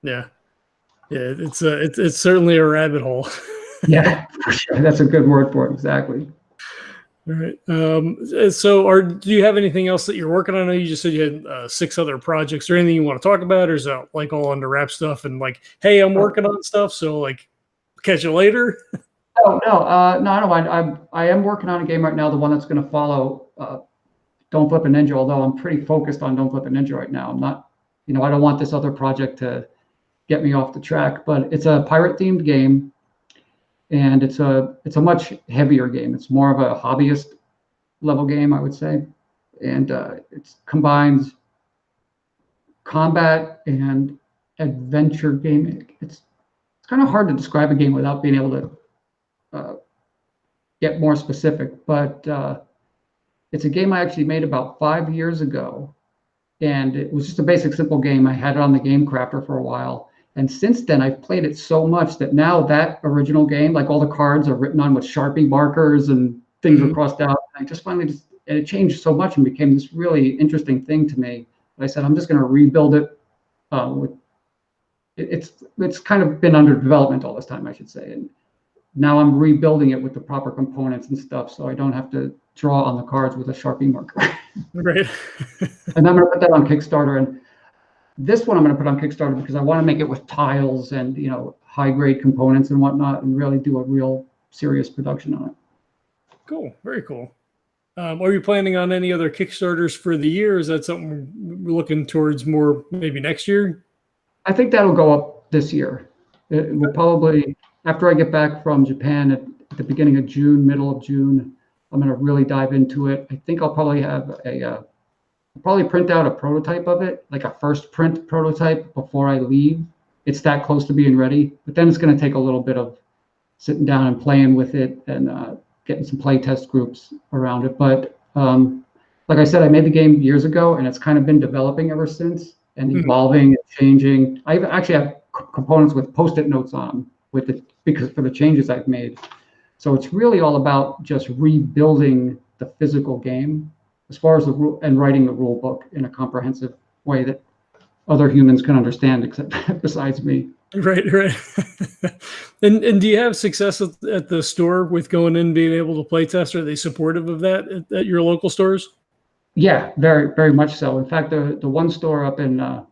Yeah. Yeah, it's certainly a rabbit hole. Yeah, for sure. That's a good word for it. Exactly. All right. So do you have anything else that you're working on? I know you just said you had 6 other projects. Or anything you want to talk about, or is that like all under wrap stuff and like, hey, I'm working on stuff, so like catch you later? No, I don't mind. I am working on a game right now, the one that's going to follow Don't Flip a Ninja, although I'm pretty focused on Don't Flip a Ninja right now. I'm not, I don't want this other project to get me off the track, but it's a pirate themed game, and it's a much heavier game. It's more of a hobbyist level game, I would say, and it combines combat and adventure gaming. It's kind of hard to describe a game without being able to get more specific, but it's a game I actually made about 5 years ago, and it was just a basic, simple game. I had it on the Game Crafter for a while. And since then, I've played it so much that now that original game, like all the cards are written on with Sharpie markers and things are crossed out. I just finally and it changed so much and became this really interesting thing to me. I said, I'm just going to rebuild it with it's kind of been under development all this time, I should say. And now I'm rebuilding it with the proper components and stuff, so I don't have to draw on the cards with a Sharpie marker. Right. And I'm going to put that on Kickstarter. And this one I'm going to put on Kickstarter because I want to make it with tiles and, high grade components and whatnot, and really do a real serious production on it. Cool. Very cool. Are you planning on any other Kickstarters for the year? Is that something we're looking towards more maybe next year? I think that'll go up this year. It will probably, after I get back from Japan at the beginning of June, middle of June, I'm going to really dive into it. I think I'll probably have probably print out a prototype of it, like a first print prototype before I leave. It's that close to being ready, but then it's going to take a little bit of sitting down and playing with it and getting some play test groups around it. But like I said, I made the game years ago, and it's kind of been developing ever since and evolving and changing. I actually have components with Post-it notes on them because for the changes I've made. So it's really all about just rebuilding the physical game as far as the rule and writing the rule book in a comprehensive way that other humans can understand, except besides me. Right. And do you have success at the store with going in, being able to play test? Are they supportive of that at your local stores? Yeah, very, very much so. In fact, the one store up in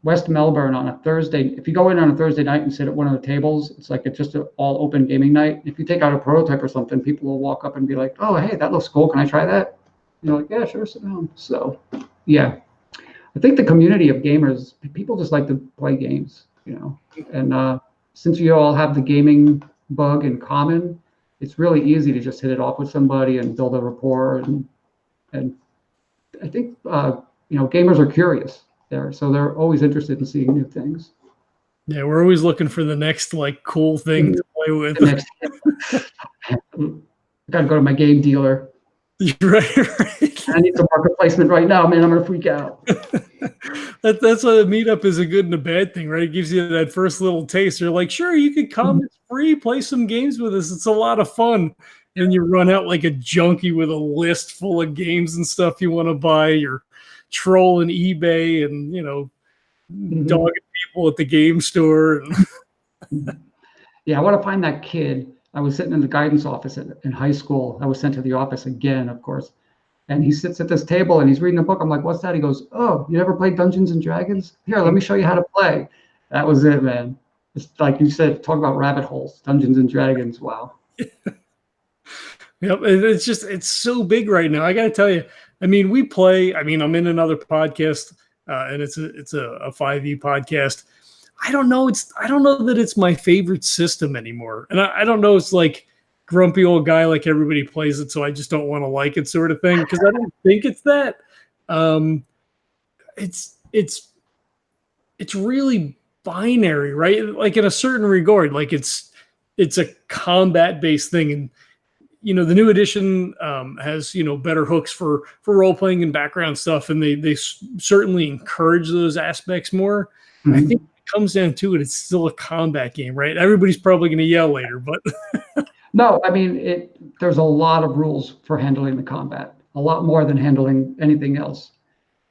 West Melbourne on a Thursday, if you go in on a Thursday night and sit at one of the tables, it's like it's just an all open gaming night. If you take out a prototype or something, people will walk up and be like, "Oh, hey, that looks cool. Can I try that?" And you're like, "Yeah, sure, sit down." So, yeah, I think the community of gamers, people just like to play games, and since you all have the gaming bug in common, it's really easy to just hit it off with somebody and build a rapport. And I think, gamers are curious there, so they're always interested in seeing new things. Yeah, we're always looking for the next cool thing to play with. I got to go to my game dealer. Right. I need some market placement right now, man. I'm gonna freak out. That's why the meetup is a good and a bad thing, right? It gives you that first little taste. You're like, sure, you could come, it's free, play some games with us. It's a lot of fun. And you run out like a junkie with a list full of games and stuff you want to buy. You're trolling eBay and dogging people at the game store. Yeah, I want to find that kid. I was sitting in the guidance office in high school. I was sent to the office again, of course. And he sits at this table and he's reading a book. I'm like, "What's that?" He goes, "Oh, you never played Dungeons and Dragons? Here, let me show you how to play." That was it, man. It's like you said, talk about rabbit holes, Dungeons and Dragons. Wow. Yep, it's so big right now. I got to tell you, I'm in another podcast, and it's a 5e podcast. I don't know that it's my favorite system anymore. And I don't know, it's like grumpy old guy, like everybody plays it, so I just don't want to like it sort of thing, because I don't think it's that. It's really binary, right? Like in a certain regard, like it's a combat based thing. And the new edition has better hooks for role playing and background stuff, and they certainly encourage those aspects more. I think it comes down to it, it's still a combat game, right? Everybody's probably going to yell later, but no, I mean, there's a lot of rules for handling the combat, a lot more than handling anything else.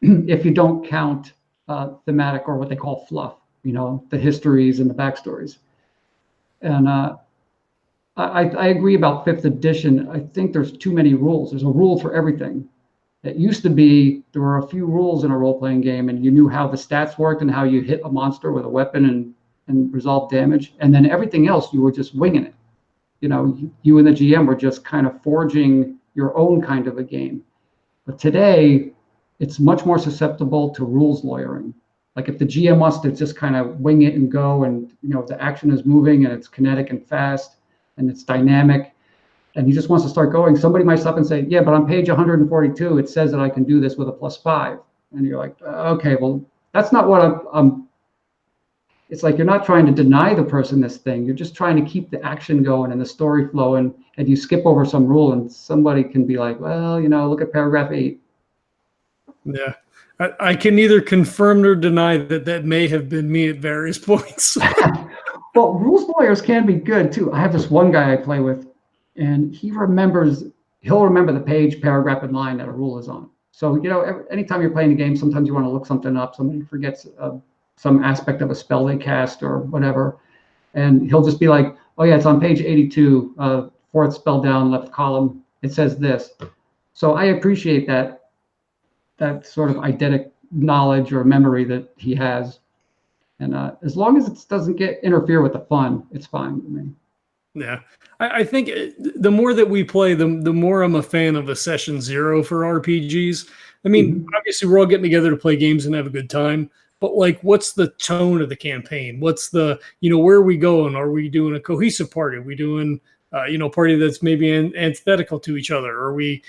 If you don't count thematic, or what they call fluff, the histories and the backstories. And I agree about 5th edition. I think there's too many rules. There's a rule for everything. It used to be there were a few rules in a role-playing game, and you knew how the stats worked and how you hit a monster with a weapon and resolve damage. And then everything else, you were just winging it. You and the GM were just kind of forging your own kind of a game. But today, it's much more susceptible to rules lawyering. Like if the GM wants to just kind of wing it and go, and the action is moving and it's kinetic and fast and it's dynamic, and he just wants to start going, somebody might stop and say, "Yeah, but on page 142, it says that I can do this with a +5." And you're like, "Okay, well, that's not what I'm." It's like you're not trying to deny the person this thing. You're just trying to keep the action going and the story flowing, and you skip over some rule, and somebody can be like, "Well, look at paragraph 8." Yeah. I can neither confirm nor deny that may have been me at various points. Well, rules lawyers can be good too. I have this one guy I play with, and he'll remember the page, paragraph, and line that a rule is on. So, anytime you're playing a game, sometimes you want to look something up. Somebody forgets some aspect of a spell they cast or whatever. And he'll just be like, oh yeah, it's on page 82, fourth spell down, left column. It says this. So I appreciate that sort of eidetic knowledge or memory that he has. And as long as it doesn't interfere with the fun, it's fine with me. Yeah, I think the more that we play, the more I'm a fan of a session zero for RPGs. I mean, obviously we're all getting together to play games and have a good time, but like, what's the tone of the campaign? What's the, where are we going? Are we doing a cohesive party? Are we doing, party that's maybe antithetical to each other? Are we,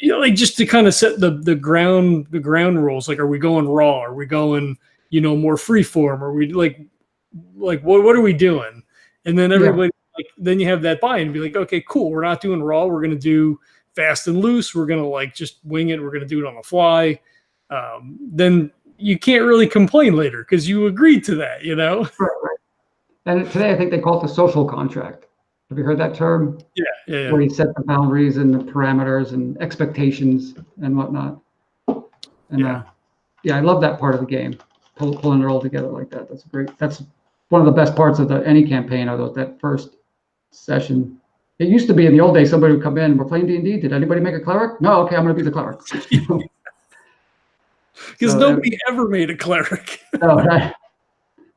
like, just to kind of set the ground rules? Like, are we going raw? Are we going, more free form? Are we like what are we doing? And then everybody, like, then you have that buy-in and be like, okay, cool. We're not doing raw. We're going to do fast and loose. We're going to like just wing it. We're going to do it on the fly. Then you can't really complain later because you agreed to that, Right. And today I think they call it the social contract. Have you heard that term? Yeah. Where you set the boundaries and the parameters and expectations and whatnot. And I love that part of the game. Pulling it all together like that. That's great. That's one of the best parts of any campaign, are that first session. It used to be in the old days, somebody would come in, we're playing D&D. Did anybody make a cleric? No, okay, I'm going to be the cleric. Because nobody ever made a cleric. No, right.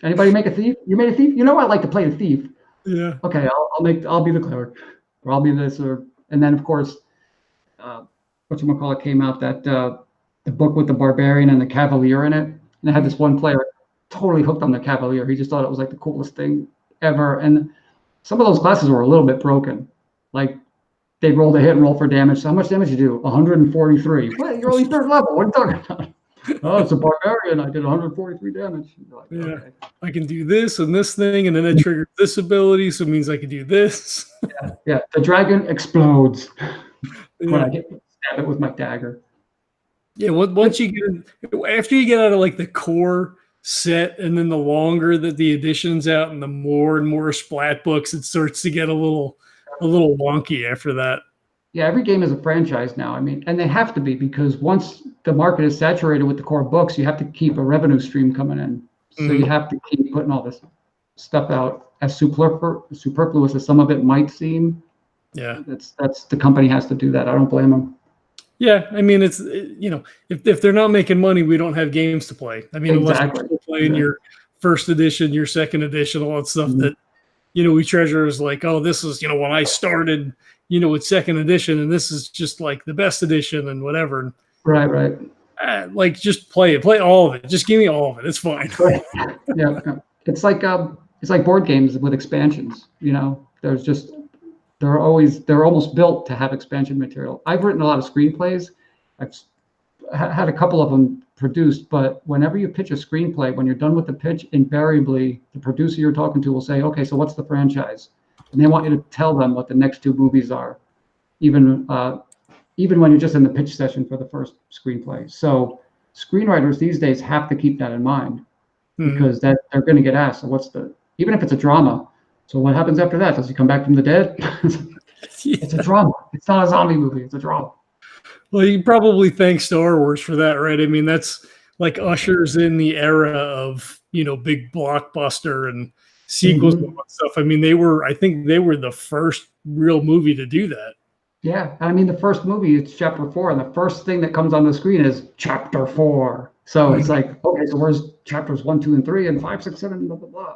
Anybody make a thief? You made a thief? I like to play the thief. Yeah. Okay, I'll be the cleric, or I'll be this, and then of course, whatchamacallit came out, that the book with the barbarian and the cavalier in it, and I had this one player totally hooked on the cavalier. He just thought it was like the coolest thing ever. And some of those classes were a little bit broken. Like, they'd roll the hit and roll for damage. So how much damage you do? 143. What? You're only third level. What are you talking about? Oh, it's a barbarian. I did 143 damage. Like, yeah. Okay. I can do this and this thing, and then it triggers this ability, so it means I can do this. Yeah. The dragon explodes when I stab it with my dagger. Yeah. Once you after you get out of like the core set, and then the longer that the edition's out and the more and more splat books, it starts to get a little wonky after that. Yeah, every game is a franchise now. I mean, and they have to be, because once the market is saturated with the core books, you have to keep a revenue stream coming in. So you have to keep putting all this stuff out, as superfluous as some of it might seem. Yeah, that's the company has to do that. I don't blame them. Yeah, I mean, it's, if they're not making money, we don't have games to play. I mean, exactly. Unless you're playing your first edition, your second edition, all that stuff that, we treasure, is like, oh, this is, when I started, with second edition, and this is just like the best edition and whatever. Right. Like, just play it. Play all of it. Just give me all of it. It's fine. Yeah. It's like board games with expansions. They're almost built to have expansion material. I've written a lot of screenplays. I've had a couple of them produced, but whenever you pitch a screenplay, when you're done with the pitch, invariably the producer you're talking to will say, okay, so what's the franchise? And they want you to tell them what the next two movies are, even when you're just in the pitch session for the first screenplay. So screenwriters these days have to keep that in mind, because they're going to get asked, so even if it's a drama, so what happens after that? Does he come back from the dead? It's a drama. It's not a zombie movie. It's a drama. Well, you probably thank Star Wars for that, right? I mean, that's like ushers in the era of, big blockbuster and sequels and all that stuff. I mean, I think they were the first real movie to do that. Yeah. I mean, the first movie, it's chapter 4, and the first thing that comes on the screen is chapter 4. So it's like, okay, so where's chapters 1, 2, and 3, and 5, 6, 7, blah, blah, blah.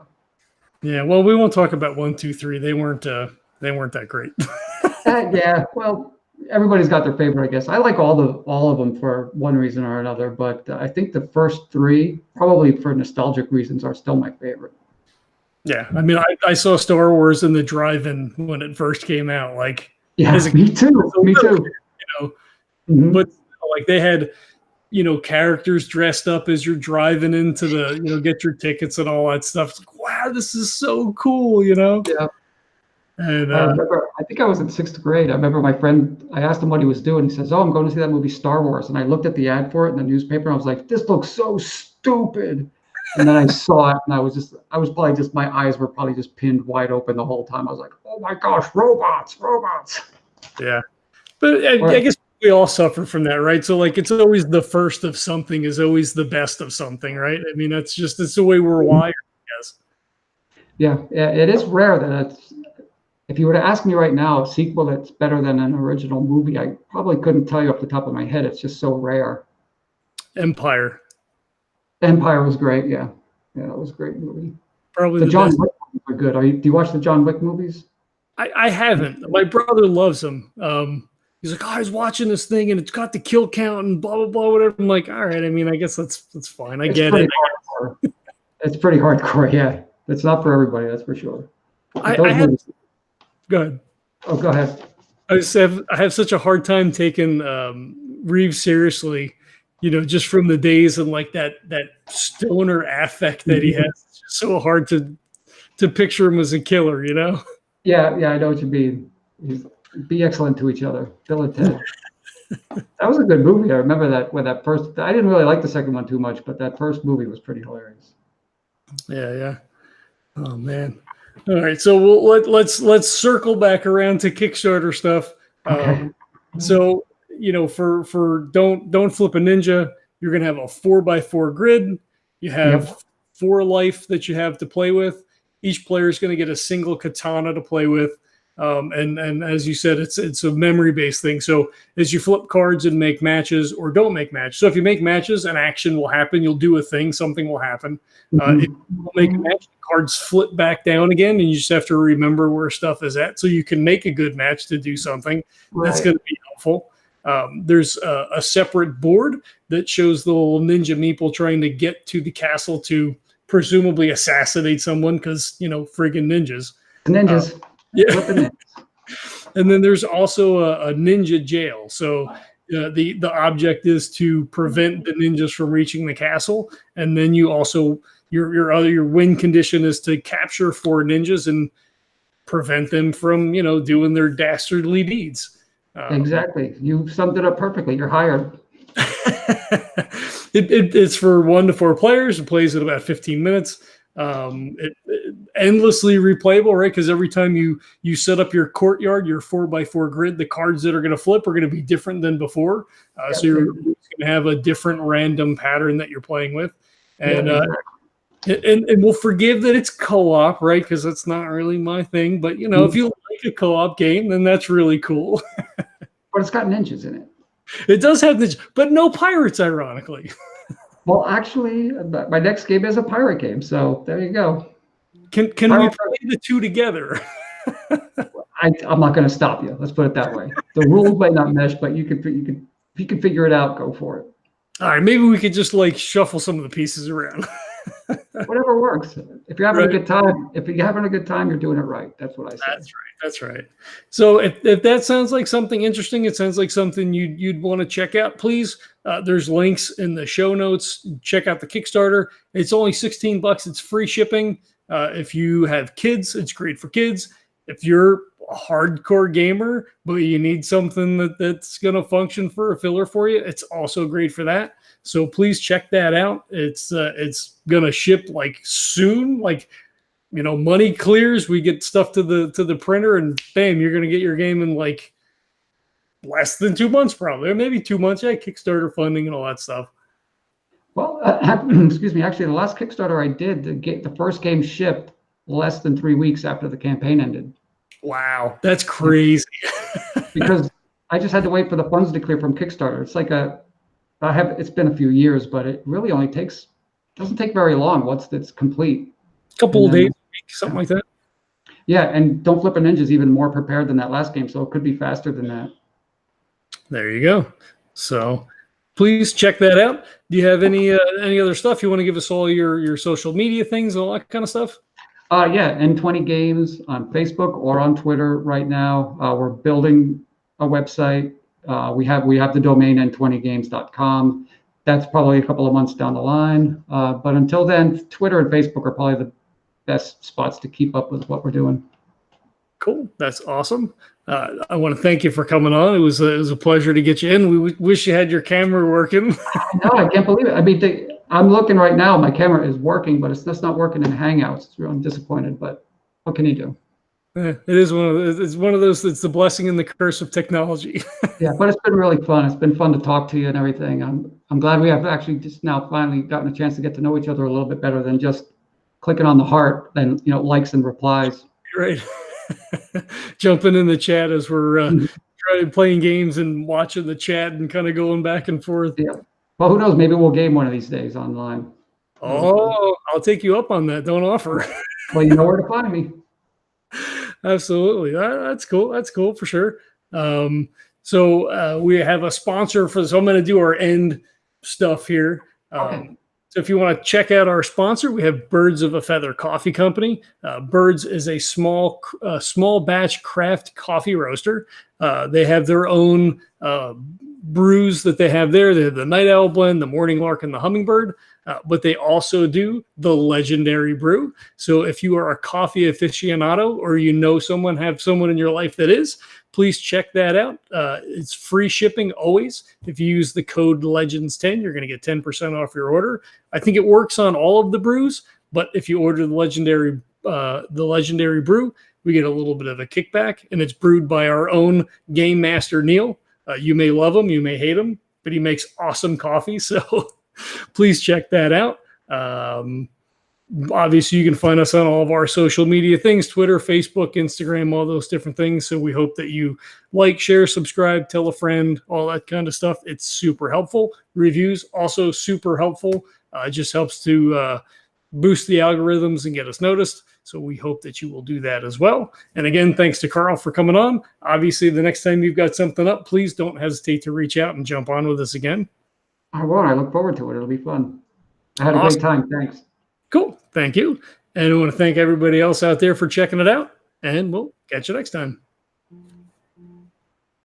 Yeah, well, we won't talk about 1, 2, 3. They weren't that great. Yeah, well, everybody's got their favorite, I guess. I like all of them for one reason or another, but I think the first 3, probably for nostalgic reasons, are still my favorite. Yeah, I mean, I saw Star Wars in the drive-in when it first came out. Like, yeah, me too. But like, they had, characters dressed up as you're driving into the, get your tickets and all that stuff. It's like, wow, this is so cool, Yeah. And I remember, I think I was in 6th grade. I remember my friend, I asked him what he was doing. He says, oh, I'm going to see that movie Star Wars. And I looked at the ad for it in the newspaper, and I was like, this looks so stupid. And then I saw it, and my eyes were probably just pinned wide open the whole time. I was like, oh my gosh, robots. Yeah. But I guess We all suffer from that, right? So like, it's always the first of something is always the best of something, right? I mean, it's the way we're wired, I guess. Yeah, it is rare that it's. If you were to ask me right now, a sequel that's better than an original movie, I probably couldn't tell you off the top of my head. It's just so rare. Empire. Empire was great. Yeah, it was a great movie. Probably The the John best. Wick movies are good. Do you watch the John Wick movies? I haven't. My brother loves them. He's like, oh, I was watching this thing and it's got the kill count and blah blah blah whatever. I'm like, all right. I mean, I guess that's fine. I It's get pretty it. hardcore. It's pretty hardcore. Yeah, it's not for everybody. That's for sure. I have. Go ahead. Oh, go ahead. I have such a hard time taking Reeves seriously, just from the days and like that stoner affect that he has. It's just so hard to picture him as a killer, Yeah, I know what you mean. Be excellent to each other. Bill and Ted. That was a good movie. I remember that when that first. I didn't really like the second one too much, but that first movie was pretty hilarious. Yeah. Oh man. All right, so let's circle back around to Kickstarter stuff. Okay. So for don't flip a ninja, you're gonna have a 4x4 grid. You have 4 life that you have to play with. Each player is going to get a single katana to play with, and as you said, it's a memory based thing. So as you flip cards and make matches or don't make matches. So if you make matches, an action will happen. You'll do a thing. Something will happen. If you make a match, cards flip back down again, and you just have to remember where stuff is at so you can make a good match to do something. Right. That's going to be helpful. There's a separate board that shows the little ninja meeple trying to get to the castle to presumably assassinate someone because, friggin' ninjas. Ninjas. Yeah. And then there's also a ninja jail. So the object is to prevent the ninjas from reaching the castle. And then you also... Your win condition is to capture 4 ninjas and prevent them from, doing their dastardly deeds. Exactly. You summed it up perfectly. You're hired. It's for 1 to 4 players. It plays at about 15 minutes. Endlessly replayable, right? Because every time you set up your courtyard, your 4x4 grid, the cards that are going to flip are going to be different than before. So you're going to have a different random pattern that you're playing with. And And we'll forgive that it's co-op, right? Because that's not really my thing. But, if you like a co-op game, then that's really cool. But it's got ninjas in it. It does have ninjas, but no pirates, ironically. Well, actually, my next game is a pirate game. So there you go. Can we play the two together? I'm not going to stop you. Let's put it that way. The rules might not mesh, but you can if you can figure it out, go for it. All right, maybe we could just shuffle some of the pieces around. Whatever works. If you're having a good time, you're doing it right. That's what I say. That's right. So if that sounds like something interesting, it sounds like something you'd want to check out, please. There's links in the show notes. Check out the Kickstarter. It's only $16. It's free shipping. If you have kids, it's great for kids. If you're a hardcore gamer, but you need something that's going to function for a filler for you, it's also great for that. So please check that out. It's going to ship soon. Money clears, we get stuff to the printer, and bam, you're going to get your game in less than 2 months, probably, or maybe 2 months. Yeah, Kickstarter funding and all that stuff. Well, excuse me. Actually, the last Kickstarter I did, the first game shipped less than 3 weeks after the campaign ended. Wow, that's crazy. Because I just had to wait for the funds to clear from Kickstarter. It's it's been a few years, but it really only doesn't take very long once it's complete. A couple of days, a week, something like that. Yeah, and Don't Flip a Ninja is even more prepared than that last game, so it could be faster than that. There you go. So please check that out. Do you have any other stuff you want to give us all your social media things and all that kind of stuff? Yeah, N20 Games on Facebook or on Twitter right now. We're building a website. We have the domain n20games.com. That's probably a couple of months down the line. But until then, Twitter and Facebook are probably the best spots to keep up with what we're doing. Cool. That's awesome. I want to thank you for coming on. It was a pleasure to get you in. We wish you had your camera working. No, I can't believe it. I mean, I'm looking right now. My camera is working, but it's just not working in Hangouts. I'm disappointed, but what can you do? It is one of those, it's one of those that's the blessing and the curse of technology. Yeah, but it's been really fun. It's been fun to talk to you and everything. I'm glad we have actually just now finally gotten a chance to get to know each other a little bit better than just clicking on the heart and likes and replies. Right. Jumping in the chat as we're playing games and watching the chat and kind of going back and forth. Yeah. Well, who knows? Maybe we'll game one of these days online. Oh, I'll take you up on that. Don't offer. Well, you know where to find me. Absolutely. That's cool. That's cool for sure. So we have a sponsor for this. So I'm going to do our end stuff here. Okay. So if you want to check out our sponsor, we have Birds of a Feather Coffee Company. Birds is a small batch craft coffee roaster. They have their own brews that they have there. They have the Night Owl blend, the Morning Lark, and the Hummingbird. But they also do the Legendary Brew. So if you are a coffee aficionado or have someone in your life that is, please check that out. It's free shipping always. If you use the code LEGENDS10, you're going to get 10% off your order. I think it works on all of the brews, but if you order the Legendary Brew, we get a little bit of a kickback, and it's brewed by our own game master, Neil. You may love him, you may hate him, but he makes awesome coffee. So please check that out. Obviously, you can find us on all of our social media things, Twitter, Facebook, Instagram, all those different things. So we hope that you like, share, subscribe, tell a friend, all that kind of stuff. It's super helpful. Reviews also super helpful. It just helps to boost the algorithms and get us noticed. So we hope that you will do that as well. And again, thanks to Carl for coming on. Obviously, the next time you've got something up, please don't hesitate to reach out and jump on with us again. I won't. I look forward to it. It'll be fun. I had a great time. Thanks. Cool. Thank you. And I want to thank everybody else out there for checking it out. And we'll catch you next time.